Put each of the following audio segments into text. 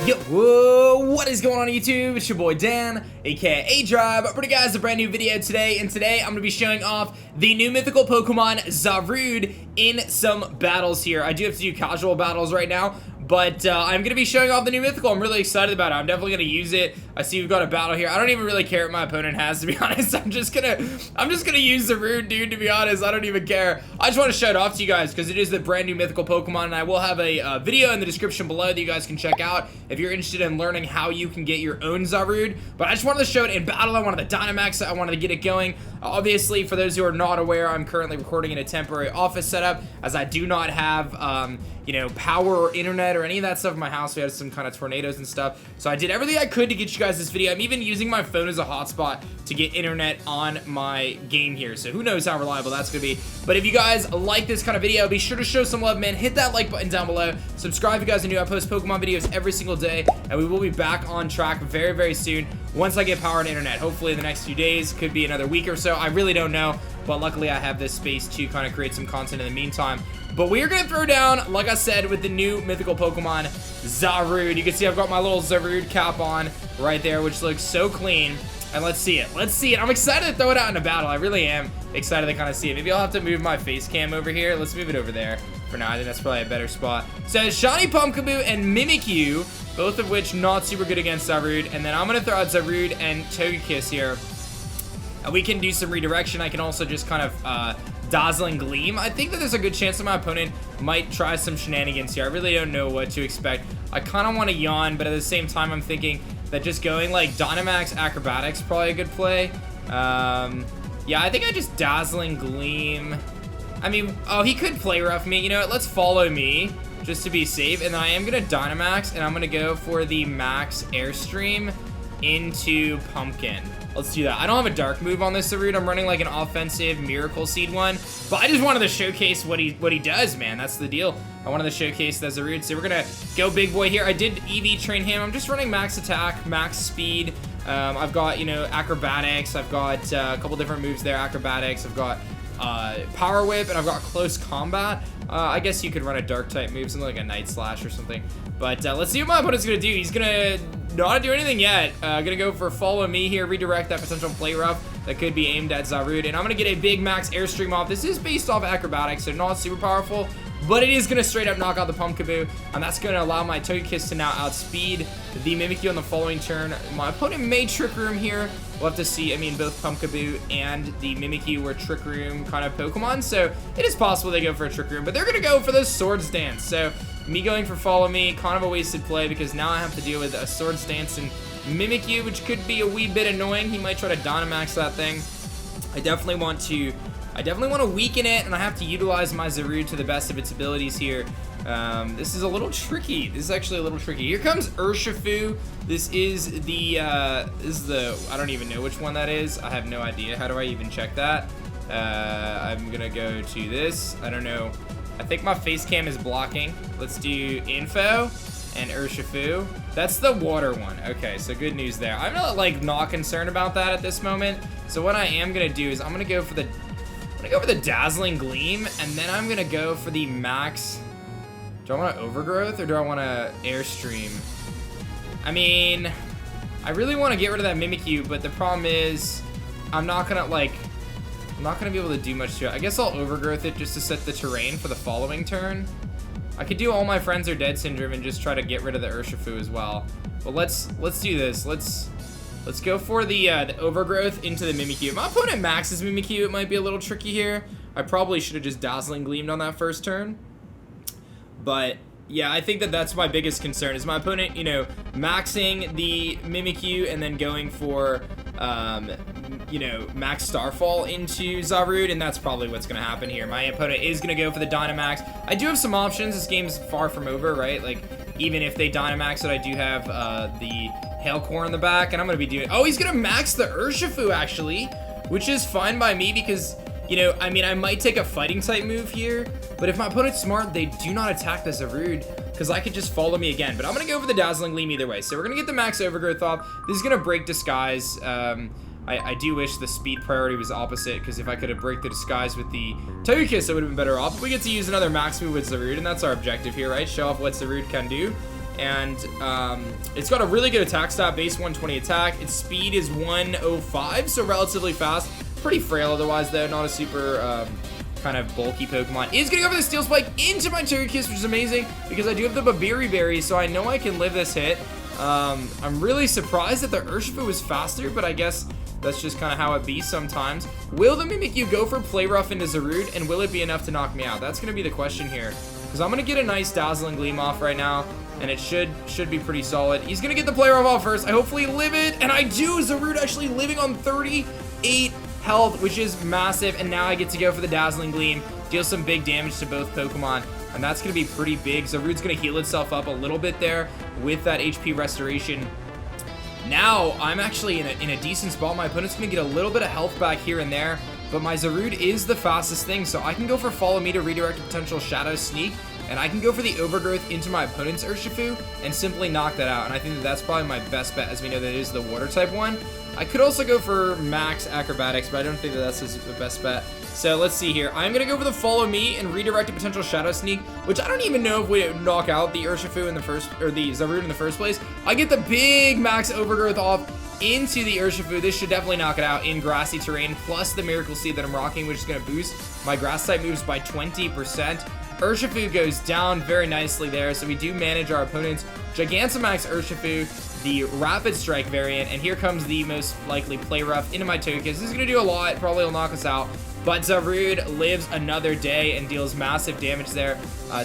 Yo, whoa, what is going on YouTube? It's your boy Dan, aka Drive, bringing you guys a brand new video today, and today I'm going to be showing off the new mythical Pokemon Zarude in some battles here. I do have to do casual battles right now, but I'm going to be showing off the new mythical. I'm really excited about it. I'm definitely going to use it. I see we've got a battle here. I don't even really care what my opponent has, to be honest. I'm just gonna use Zarude, dude, to be honest. I don't even care. I just want to show it off to you guys because it is the brand new mythical Pokemon, and I will have a video in the description below that you guys can check out if you're interested in learning how you can get your own Zarude. But I just wanted to show it in battle. I wanted the dynamax. I wanted to get it going. Obviously, for those who are not aware, I'm currently recording in a temporary office setup as I do not have you know, power or internet or any of that stuff in my house. We had some kind of tornadoes and stuff. So I did everything I could to get you guys this video. I'm even using my phone as a hotspot to get internet on my game here. So who knows how reliable that's gonna be. But if you guys like this kind of video, be sure to show some love, man. Hit that like button down below. Subscribe if you guys are new. I post Pokemon videos every single day, and we will be back on track very, very soon once I get power and internet. Hopefully in the next few days, could be another week or so. I really don't know, but luckily I have this space to kind of create some content in the meantime. But we are going to throw down, like I said, with the new mythical Pokemon, Zarude. You can see I've got my little Zarude cap on right there, which looks so clean. And let's see it. Let's see it. I'm excited to throw it out in a battle. I really am excited to kind of see it. Maybe I'll have to move my face cam over here. Let's move it over there for now. I think that's probably a better spot. So Shiny Pumpkaboo and Mimikyu, both of which not super good against Zarude. And then I'm going to throw out Zarude and Togekiss here. And we can do some redirection. I can also just kind of Dazzling Gleam. I think that there's a good chance that my opponent might try some shenanigans here. I really don't know what to expect. I kind of want to yawn, but at the same time, I'm thinking that just going like Dynamax Acrobatics probably a good play. Yeah, I think I just Dazzling Gleam. I mean, oh, he could play rough me. You know what? Let's follow me just to be safe. And then I am going to Dynamax, and I'm going to go for the Max Airstream into Pumpkin. Let's do that. I don't have a dark move on this Zarude. I'm running like an offensive Miracle Seed one, but I just wanted to showcase what he does, man. That's the deal. I wanted to showcase the Zarude, so we're gonna go big boy here. I did EV train him. I'm just running max attack, max speed. I've got, you know, Acrobatics. I've got a couple different moves there. Acrobatics. I've got Power Whip, and I've got Close Combat. I guess you could run a dark type move, something like a Night Slash or something. But let's see what my opponent's gonna do. He's gonna not do anything yet. Gonna go for Follow Me here, redirect that potential play rough that could be aimed at Zarude, and I'm gonna get a big max Airstream off. This is based off Acrobatics, so not super powerful, but it is gonna straight up knock out the Pumpkaboo, and that's gonna allow my Togekiss to now outspeed the Mimikyu on the following turn. My opponent may Trick Room here. We'll have to see. I mean, both Pumpkaboo and the Mimikyu were Trick Room kind of Pokemon, so it is possible they go for a Trick Room, but they're gonna go for the Swords Dance. So me going for Follow Me, kind of a wasted play because now I have to deal with a Swords Dance and Mimikyu, which could be a wee bit annoying. He might try to Dynamax that thing. I definitely want to weaken it, and I have to utilize my Zarude to the best of its abilities here. This is a little tricky. This is actually a little tricky. Here comes Urshifu. This is the, I don't even know which one that is. I have no idea. How do I even check that? I'm gonna go to this. I don't know. I think my face cam is blocking. Let's do Info and Urshifu. That's the water one. Okay, so good news there. I'm not concerned about that at this moment. So what I am gonna do is I'm gonna go for the Dazzling Gleam, and then I'm gonna go for the Max. Do I want to Overgrowth or do I want to Airstream? I mean, I really want to get rid of that Mimikyu, but the problem is I'm not gonna be able to do much to it. I guess I'll Overgrowth it just to set the terrain for the following turn. I could do All My Friends Are Dead Syndrome and just try to get rid of the Urshifu as well. But let's do this. Let's go for the Overgrowth into the Mimikyu. My opponent maxes Mimikyu. It might be a little tricky here. I probably should have just Dazzling Gleamed on that first turn. But yeah, I think that that's my biggest concern is my opponent, you know, maxing the Mimikyu and then going for, you know, Max Starfall into Zarude, and that's probably what's going to happen here. My opponent is going to go for the Dynamax. I do have some options. This game's far from over, right? Like, even if they Dynamax it, I do have the Hail Core in the back, and I'm going to be doing... Oh, he's going to max the Urshifu, actually, which is fine by me because... You know, I mean, I might take a fighting type move here, but if my opponent's smart, they do not attack the Zarude, because I could just Follow Me again. But I'm going to go for the Dazzling Gleam either way. So we're going to get the Max Overgrowth off. This is going to break Disguise. I do wish the speed priority was opposite, because if I could have break the Disguise with the Togekiss, it would have been better off. But we get to use another Max move with Zarude, and that's our objective here, right? Show off what Zarude can do. And it's got a really good attack stat, base 120 attack. Its speed is 105, so relatively fast. Pretty frail otherwise, though. Not a super kind of bulky Pokemon. Is going to go for the Steel Spike into my Togekiss, which is amazing because I do have the Babiri Berry, so I know I can live this hit. I'm really surprised that the Urshifu was faster, but I guess that's just kind of how it be sometimes. Will the Mimikyu go for Play Rough into Zarude, and will it be enough to knock me out? That's going to be the question here, because I'm going to get a nice Dazzling Gleam off right now, and it should be pretty solid. He's going to get the Play Rough off first. I hopefully live it, and I do. Zarude actually living on 38 health, which is massive, and now I get to go for the Dazzling Gleam, deal some big damage to both Pokemon, and that's going to be pretty big. Zarude's going to heal itself up a little bit there with that HP restoration. Now, I'm actually in a decent spot. My opponent's going to get a little bit of health back here and there, but my Zarude is the fastest thing, so I can go for Follow Me to redirect a potential Shadow Sneak, and I can go for the Overgrowth into my opponent's Urshifu and simply knock that out, and I think that that's probably my best bet, as we know that it is the Water-type one. I could also go for Max Acrobatics, but I don't think that that's the best bet. So let's see here. I'm going to go for the Follow Me and redirect a potential Shadow Sneak, which I don't even know if we knock out the Urshifu in the first, or the Zarude in the first place. I get the big Max Overgrowth off into the Urshifu. This should definitely knock it out in grassy terrain, plus the Miracle Seed that I'm rocking, which is going to boost my grass type moves by 20%. Urshifu goes down very nicely there, so we do manage our opponent's Gigantamax Urshifu, the Rapid Strike variant, and here comes the most likely Play Rough into my Togekiss. This is going to do a lot, probably will knock us out, but Zarude lives another day and deals massive damage there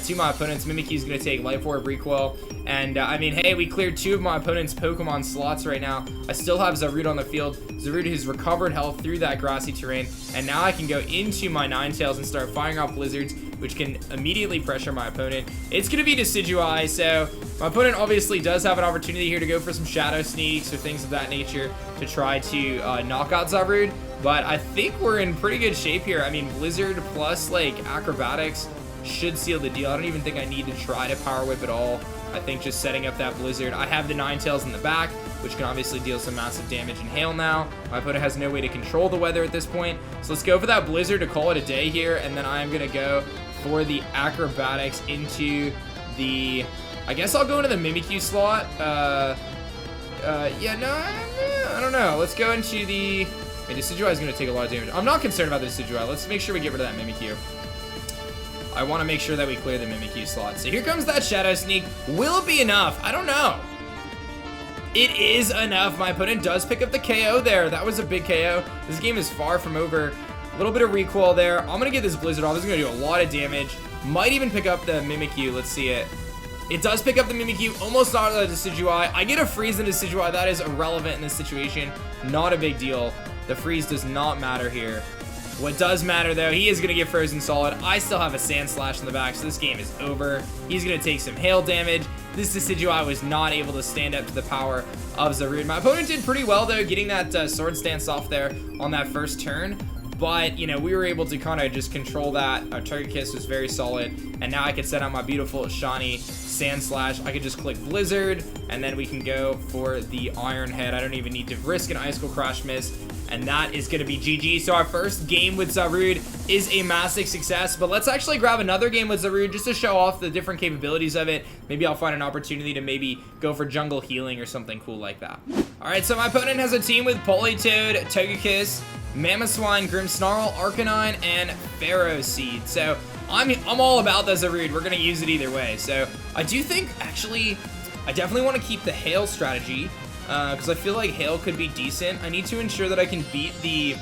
to my opponent's. Mimikyu's going to take Life Orb recoil, and I mean, hey, we cleared 2 of my opponent's Pokemon slots right now. I still have Zarude on the field. Zarude has recovered health through that grassy terrain, and now I can go into my Ninetales and start firing off Blizzards, which can immediately pressure my opponent. It's going to be Decidueye, so my opponent obviously does have an opportunity here to go for some Shadow Sneaks or things of that nature to try to knock out Zarude, but I think we're in pretty good shape here. I mean, Blizzard plus, like, Acrobatics should seal the deal. I don't even think I need to try to Power Whip at all. I think just setting up that Blizzard. I have the Ninetales in the back, which can obviously deal some massive damage in Hail now. My opponent has no way to control the weather at this point, so let's go for that Blizzard to call it a day here, and then I'm going to go for the Acrobatics into the... I guess I'll go into the Mimikyu slot. Yeah, no, I don't know. Let's go into the... Hey, Decidueye is going to take a lot of damage. I'm not concerned about the Decidueye. Let's make sure we get rid of that Mimikyu. I want to make sure that we clear the Mimikyu slot. So here comes that Shadow Sneak. Will it be enough? I don't know. It is enough. My opponent does pick up the KO there. That was a big KO. This game is far from over. A little bit of recoil there. I'm going to get this Blizzard off. This is going to do a lot of damage. Might even pick up the Mimikyu. Let's see it. It does pick up the Mimikyu. Almost not the Decidueye. I get a freeze in Decidueye. That is irrelevant in this situation. Not a big deal. The freeze does not matter here. What does matter, though, he is going to get Frozen Solid. I still have a Sand Slash in the back, so this game is over. He's going to take some hail damage. This Decidueye was not able to stand up to the power of Zarude. My opponent did pretty well, though, getting that Sword Stance off there on that first turn. But, you know, we were able to kind of just control that. Our Togekiss was very solid. And now I can set out my beautiful shiny Sand Slash. I could just click Blizzard, and then we can go for the Iron Head. I don't even need to risk an Icicle Crash Miss. And that is going to be GG. So our first game with Zarude is a massive success. But let's actually grab another game with Zarude just to show off the different capabilities of it. Maybe I'll find an opportunity to maybe go for Jungle Healing or something cool like that. Alright, so my opponent has a team with Politoed, Togekiss, Mamoswine, Grimmsnarl, Arcanine, and Pharaoh Seed. So I'm all about the Zarude. We're going to use it either way. So I do think, actually, I definitely want to keep the Hail strategy. Because I feel like Hail could be decent. I need to ensure that I can beat the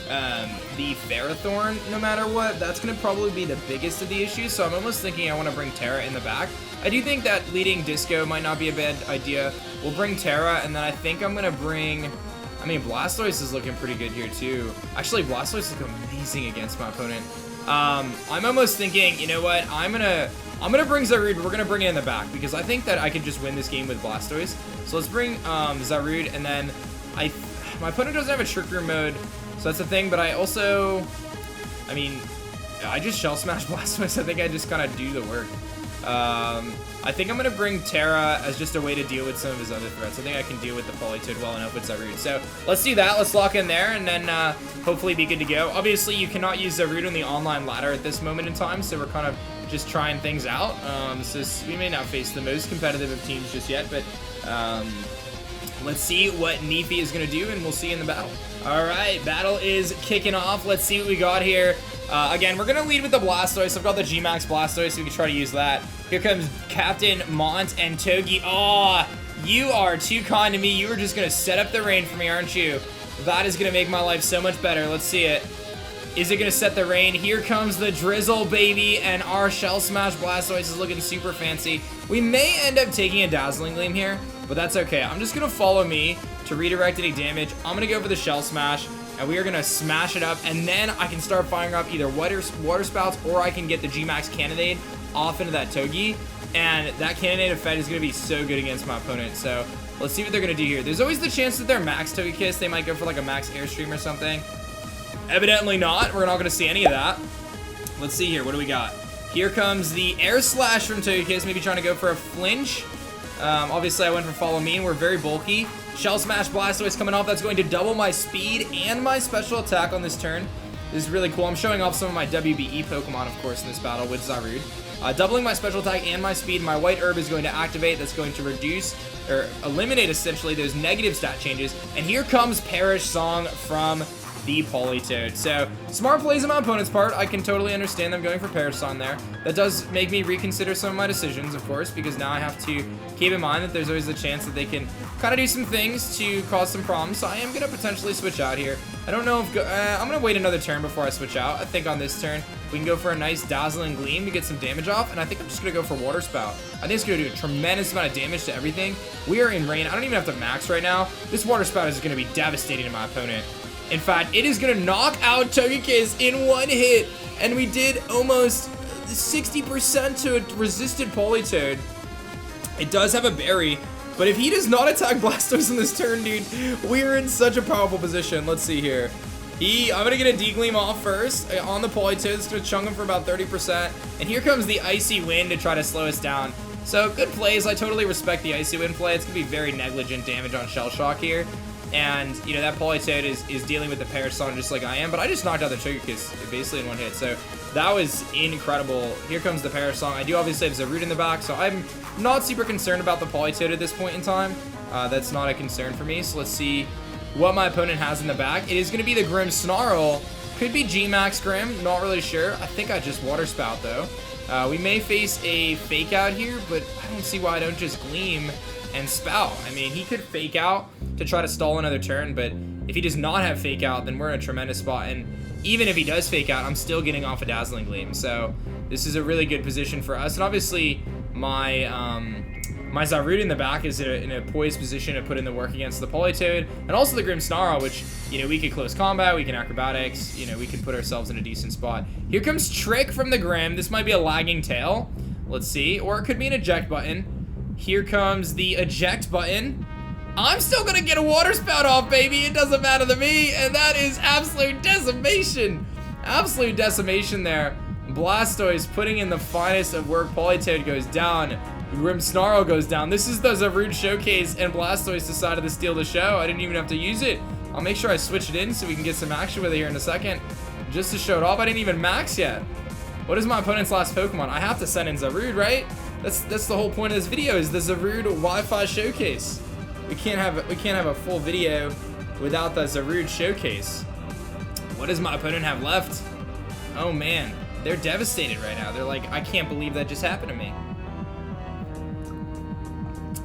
Ferrothorn no matter what. That's going to probably be the biggest of the issues, so I'm almost thinking I want to bring Terra in the back. I do think that leading Disco might not be a bad idea. We'll bring Terra, and then I think I'm going to bring... I mean, Blastoise is looking pretty good here, too. Actually, Blastoise looks amazing against my opponent. I'm almost thinking, you know what, I'm gonna bring Zarude. We're gonna bring it in the back because I think that I could just win this game with Blastoise. So let's bring Zarude, and then my opponent doesn't have a Trick Room mode, so that's the thing. But I also, I mean, I just Shell Smash Blastoise. I think I just kind of do the work. I think I'm going to bring Terra as just a way to deal with some of his other threats. I think I can deal with the Politoed well enough with Zarude. So let's do that. Let's lock in there and then hopefully be good to go. Obviously, you cannot use Zarude on the online ladder at this moment in time, so we're kind of just trying things out. So we may not face the most competitive of teams just yet, but let's see what Nefi is going to do, and we'll see in the battle. All right, battle is kicking off. Let's see what we got here. Again, we're going to lead with the Blastoise. I've got the G-Max Blastoise, so we can try to use that. Here comes Captain Mont and Togi. Oh, you are too kind to me. You were just going to set up the rain for me, aren't you? That is going to make my life so much better. Let's see it. Is it going to set the rain? Here comes the drizzle, baby, and our Shell Smash Blastoise is looking super fancy. We may end up taking a Dazzling Gleam here, but that's okay. I'm just going to follow me to redirect any damage. I'm going to go for the Shell Smash, and we are going to smash it up, and then I can start firing up either water spouts, or I can get the G-Max Cannonade off into that Togi, and that Cannonade effect is going to be so good against my opponent. So let's see what they're going to do here. There's always the chance that they're Max Togekiss. They might go for like a Max Airstream or something. Evidently not. We're not going to see any of that. Let's see here. What do we got? Here comes the Air Slash from Togekiss, maybe trying to go for a flinch. Obviously, I went for Follow Me, and we're very bulky. Shell Smash Blastoise coming off. That's going to double my speed and my special attack on this turn. This is really cool. I'm showing off some of my WBE Pokemon, of course, in this battle with Zarude. Doubling my special attack and my speed. My White Herb is going to activate. That's going to reduce or eliminate, essentially, those negative stat changes. And here comes Perish Song from the Politoed. So, smart plays on my opponent's part. I can totally understand them going for Perish Song there. That does make me reconsider some of my decisions, of course, because now I have to keep in mind that there's always a chance that they can kind of do some things to cause some problems. So I am going to potentially switch out here. I don't know if... I'm going to wait another turn before I switch out. I think on this turn, we can go for a nice Dazzling Gleam to get some damage off, and I think I'm just going to go for Water Spout. I think it's going to do a tremendous amount of damage to everything. We are in rain. I don't even have to max right now. This Water Spout is going to be devastating to my opponent. In fact, it is going to knock out Togekiss in one hit, and we did almost 60% to a resisted Politoed. It does have a berry, but if he does not attack Blastoise in this turn, dude, we are in such a powerful position. Let's see here. I'm going to get a D-Gleam off first on the Politoed. It's going to chunk him for about 30%, and here comes the Icy Wind to try to slow us down. So, good plays. I totally respect the Icy Wind play. It's going to be very negligent damage on Shell Shock here. And, you know, that Politoed is dealing with the Perish Song just like I am, but I just knocked out the Togekiss basically in one hit, so that was incredible. Here comes the Perish Song. I do obviously have Zarude in the back, so I'm not super concerned about the Politoed at this point in time. That's not a concern for me, so let's see what my opponent has in the back. It is going to be the Grimmsnarl. Could be G-Max Grimm, not really sure. I think I just Water Spout, though. We may face a Fake Out here, but I don't see why I don't just Gleam and Spout. I mean, he could Fake Out to try to stall another turn, but if he does not have Fake Out, then we're in a tremendous spot, and even if he does Fake Out, I'm still getting off a Dazzling Gleam, so this is a really good position for us, and obviously my my Zarude in the back is in a poised position to put in the work against the Politoed, and also the Grimmsnarl, which, you know, we could close combat, we can Acrobatics, you know, we can put ourselves in a decent spot. Here comes Trick from the Grimm. This might be a lagging tail, let's see, or it could be an eject button. Here comes the eject button. I'm still gonna get a Water Spout off, baby. It doesn't matter to me, and that is absolute decimation. Absolute decimation there. Blastoise putting in the finest of work. Politoed goes down. Grimmsnarl goes down. This is the Zarude showcase, and Blastoise decided to steal the show. I didn't even have to use it. I'll make sure I switch it in so we can get some action with it here in a second. Just to show it off, I didn't even max yet. What is my opponent's last Pokemon? I have to send in Zarude, right? That's the whole point of this video, is the Zarude Wi-Fi showcase. We can't have a full video without the Zarude showcase. What does my opponent have left? Oh man, they're devastated right now. They're like, I can't believe that just happened to me.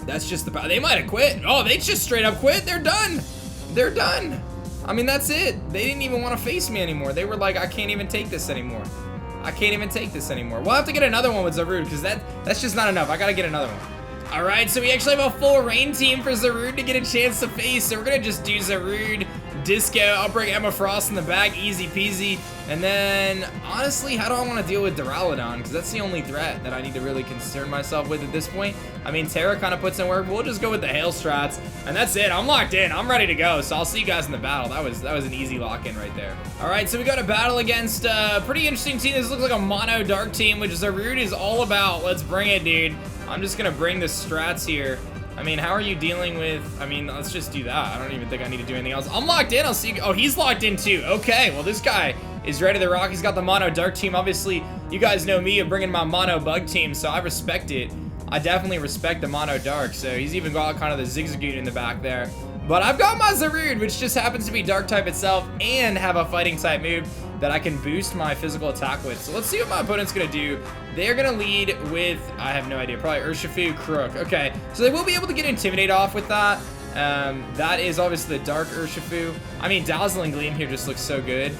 That's just they might have quit. Oh, they just straight up quit. They're done. They're done. I mean, that's it. They didn't even want to face me anymore. They were like, I can't even take this anymore. I can't even take this anymore. We'll have to get another one with Zarude, because that's just not enough. I gotta get another one. Alright, so we actually have a full rain team for Zarude to get a chance to face, so we're gonna just do Zarude Disco. I'll bring Emma Frost in the back, easy peasy. And then, honestly, how do I want to deal with Duraludon? Because that's the only threat that I need to really concern myself with at this point. I mean, Terra kind of puts in work. We'll just go with the Hail Strats, and that's it. I'm locked in. I'm ready to go. So I'll see you guys in the battle. That was an easy lock-in right there. All right, so we got a battle against a pretty interesting team. This looks like a mono dark team, which Zarude is all about. Let's bring it, dude. I'm just gonna bring the strats here. I mean, how are you dealing with, I mean, let's just do that. I don't even think I need to do anything else. I'm locked in. I'll see you. Oh, he's locked in too. Okay, well, this guy is ready to rock. He's got the mono dark team. Obviously, you guys know me of bringing my mono bug team, so I respect it. I definitely respect the mono dark. So he's even got kind of the Zigzagoon in the back there. But I've got my Zarude, which just happens to be dark type itself and have a fighting type move that I can boost my physical attack with. So let's see what my opponent's gonna do. They're gonna lead with, I have no idea, probably Urshifu, Crook. Okay, so they will be able to get Intimidate off with that. That is obviously the dark Urshifu. I mean, Dazzling Gleam here just looks so good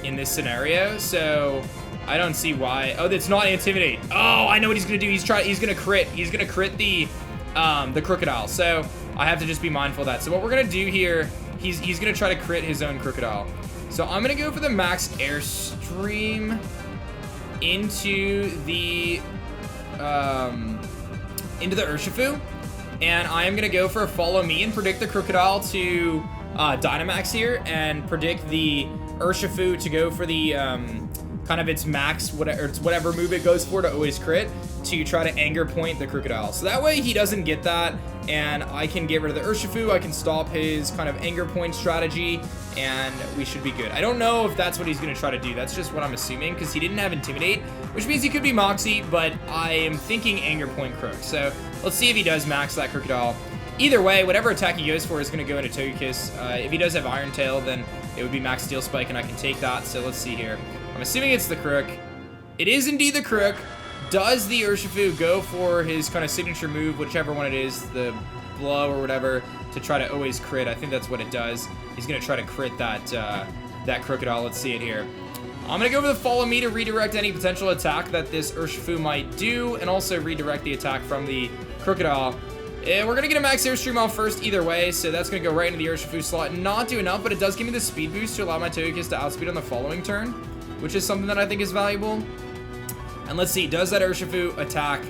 in this scenario. So I don't see why. Oh, that's not Intimidate. Oh, I know what he's gonna do. He's gonna crit. He's gonna crit the Crocodile. So I have to just be mindful of that. So what we're gonna do here, he's gonna try to crit his own Crocodile. So I'm gonna go for the max Airstream into the Urshifu, and I am gonna go for a Follow Me and predict the Crocodile to Dynamax here, and predict the Urshifu to go for the kind of its max whatever move it goes for to always crit, to try to anger point the Crocodile. So that way he doesn't get that, and I can get rid of the Urshifu. I can stop his kind of anger point strategy, and we should be good. I don't know if that's what he's going to try to do. That's just what I'm assuming, because he didn't have Intimidate, which means he could be Moxie, but I am thinking anger point Crook. So let's see if he does max that Crocodile. Either way, whatever attack he goes for is going to go into Togekiss. If he does have Iron Tail, then it would be max Steel Spike, and I can take that. So let's see here. I'm assuming it's the Crook. It is indeed the Crook. Does the Urshifu go for his kind of signature move, whichever one it is, the blow or whatever, to try to always crit? I think that's what it does. He's going to try to crit that that Crocodile. Let's see it here. I'm going to go for the Follow Me to redirect any potential attack that this Urshifu might do, and also redirect the attack from the Crocodile. And we're going to get a max Airstream off first either way, so that's going to go right into the Urshifu slot. Not do enough, but it does give me the speed boost to allow my Togekiss to outspeed on the following turn, which is something that I think is valuable. And let's see, does that Urshifu attack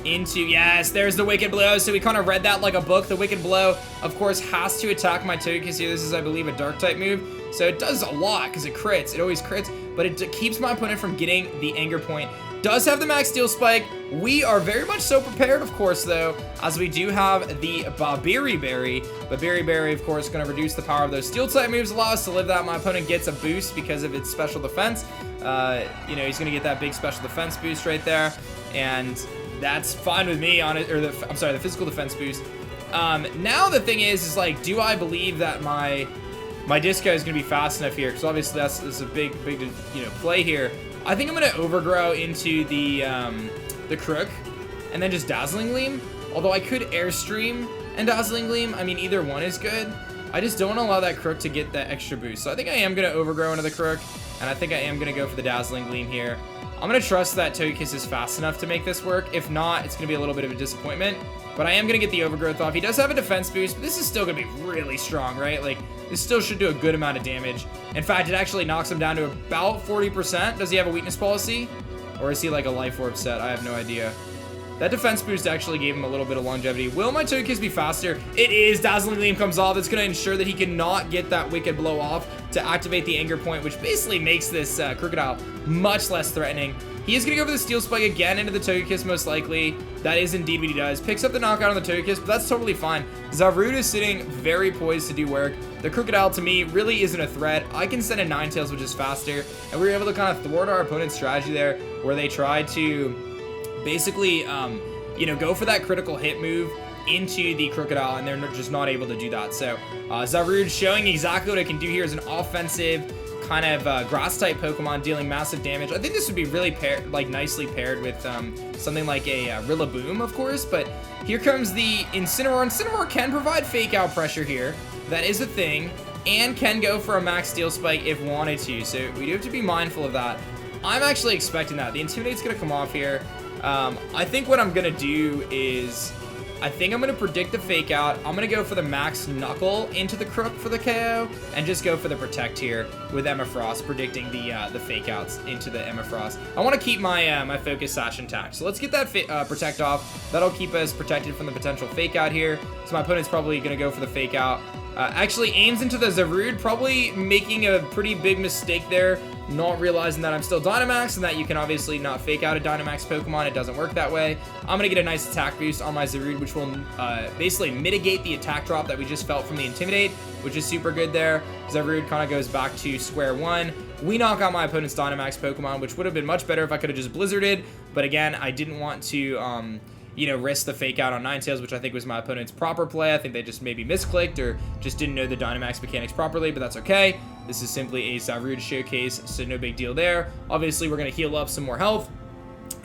into, yes, there's the Wicked Blow. So we kind of read that like a book. The Wicked Blow, of course, has to attack my Togekiss here. This is, I believe, a dark type move. So it does a lot because it crits. It always crits, but it keeps my opponent from getting the anger point. Does have the max Steel Spike. We are very much so prepared, of course, though, as we do have the Babiri Berry. Babiri Berry, of course, going to reduce the power of those Steel type moves, allow us to live that. My opponent gets a boost because of its special defense. You know, he's going to get that big special defense boost right there, and that's fine with me on it, or I'm sorry, the physical defense boost. Now the thing is like, do I believe that my Disco is going to be fast enough here? Because obviously that's a big, you know, play here. I think I'm going to Overgrow into the Crook, and then just Dazzling Gleam. Although I could Airstream and Dazzling Gleam. I mean, either one is good. I just don't want to allow that Crook to get that extra boost. So I think I am going to Overgrow into the Crook, and I think I am going to go for the Dazzling Gleam here. I'm going to trust that Togekiss is fast enough to make this work. If not, it's going to be a little bit of a disappointment. But I am going to get the Overgrowth off. He does have a defense boost, but this is still going to be really strong, right? Like, this still should do a good amount of damage. In fact, it actually knocks him down to about 40%. Does he have a weakness policy? Or is he like a Life Orb set? I have no idea. That defense boost actually gave him a little bit of longevity. Will my Togekiss be faster? It is. Dazzling Gleam comes off. That's going to ensure that he cannot get that Wicked Blow off to activate the Anger Point, which basically makes this Crocodile much less threatening. He is going to go for the Steel Spike again into the Togekiss, most likely. That is indeed what he does. Picks up the knockout on the Togekiss, but that's totally fine. Zarude is sitting very poised to do work. The Crocodile, to me, really isn't a threat. I can send a Ninetales, which is faster, and we were able to kind of thwart our opponent's strategy there, where they tried to basically, you know, go for that critical hit move into the Crocodile, and they're just not able to do that. So Zarude showing exactly what it can do here as an offensive kind of grass-type Pokemon, dealing massive damage. I think this would be really nicely paired with something like a Rillaboom, of course. But here comes the Incineroar. Incineroar can provide fake-out pressure here. That is a thing, and can go for a max Steel Spike if wanted to. So we do have to be mindful of that. I'm actually expecting that. The Intimidate's going to come off here. I think what I'm going to do is I think I'm going to predict the fake out. I'm going to go for the max knuckle into the crook for the KO and just go for the protect here with Emma Frost, predicting the fake outs into the Emma Frost. I want to keep my my focus sash intact. So let's get that protect off. That'll keep us protected from the potential fake out here. So my opponent's probably going to go for the fake out. Actually aims into the Zarude, probably making a pretty big mistake there, not realizing that I'm still Dynamax and that you can obviously not fake out a Dynamax Pokemon. It doesn't work that way. I'm going to get a nice attack boost on my Zarude, which will basically mitigate the attack drop that we just felt from the Intimidate, which is super good there. Zarude kind of goes back to square one. We knock out my opponent's Dynamax Pokemon, which would have been much better if I could have just Blizzarded, but again, I didn't want to you know, risk the fake out on Ninetales, which I think was my opponent's proper play. I think they just maybe misclicked or just didn't know the Dynamax mechanics properly, but that's okay. This is simply a Zarude showcase, so no big deal there. Obviously, we're going to heal up some more health,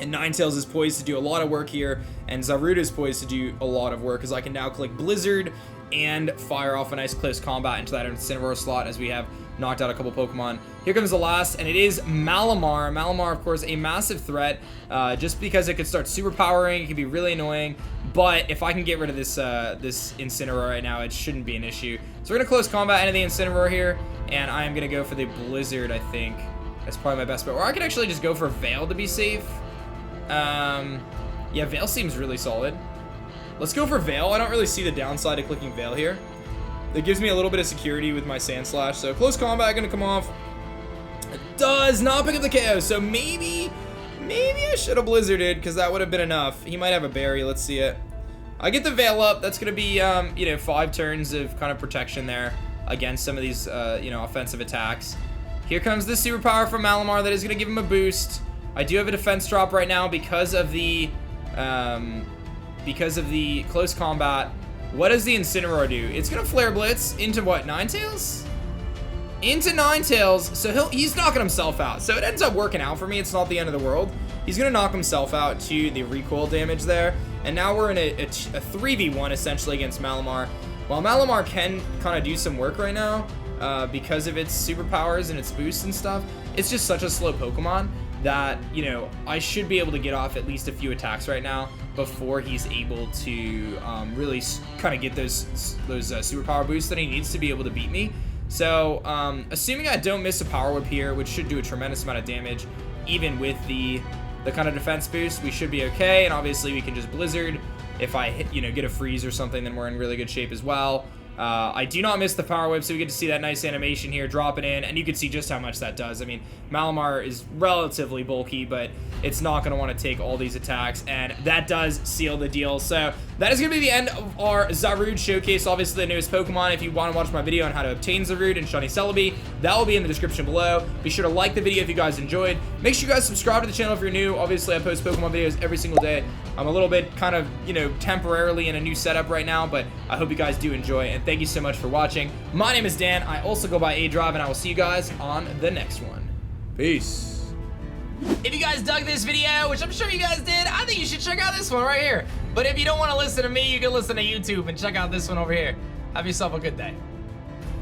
and Ninetales is poised to do a lot of work here, and Zarude is poised to do a lot of work, as I can now click Blizzard and fire off a nice close combat into that Incineroar slot as we have knocked out a couple Pokemon. Here comes the last, and it is Malamar. Malamar, of course, a massive threat, just because it could start superpowering. It can be really annoying, but if I can get rid of this this Incineroar right now, it shouldn't be an issue. So we're going to close combat into the Incineroar here, and I am going to go for the Blizzard, I think. That's probably my best bet. Or I could actually just go for Veil to be safe. Yeah, Veil seems really solid. Let's go for Veil. I don't really see the downside of clicking Veil here. It gives me a little bit of security with my Sand Slash. So close combat going to come off. It does not pick up the KO. So maybe I should have Blizzarded, because that would have been enough. He might have a berry. Let's see it. I get the Veil up. That's going to be, you know, 5 turns of kind of protection there against some of these, you know, offensive attacks. Here comes the superpower from Malamar that is going to give him a boost. I do have a defense drop right now because of the close combat. What does the Incineroar do? It's gonna Flare Blitz into what? Ninetales? Into Ninetales. So he's knocking himself out. So it ends up working out for me. It's not the end of the world. He's gonna knock himself out to the recoil damage there. And now we're in a 3v1 essentially against Malamar. While Malamar can kind of do some work right now, because of its superpowers and its boosts and stuff, it's just such a slow Pokemon that, you know, I should be able to get off at least a few attacks right now before he's able to really kind of get those superpower boosts that he needs to be able to beat me. So, assuming I don't miss a Power Whip here, which should do a tremendous amount of damage, even with the kind of defense boost, we should be okay. And obviously we can just Blizzard. If I hit, you know, get a freeze or something, then we're in really good shape as well. I do not miss the Power Whip, so we get to see that nice animation here, drop it in, and you can see just how much that does. I mean, Malamar is relatively bulky, but it's not going to want to take all these attacks, and that does seal the deal. So that is going to be the end of our Zarude showcase, obviously the newest Pokemon. If you want to watch my video on how to obtain Zarude and Shiny Celebi, that will be in the description below. Be sure to like the video if you guys enjoyed. Make sure you guys subscribe to the channel if you're new. Obviously, I post Pokemon videos every single day. I'm a little bit kind of, you know, temporarily in a new setup right now, but I hope you guys do enjoy, and thank you so much for watching. My name is Dan. I also go by A-Drive, and I will see you guys on the next one. Peace. If you guys dug this video, which I'm sure you guys did, I think you should check out this one right here. But if you don't want to listen to me, you can listen to YouTube and check out this one over here. Have yourself a good day.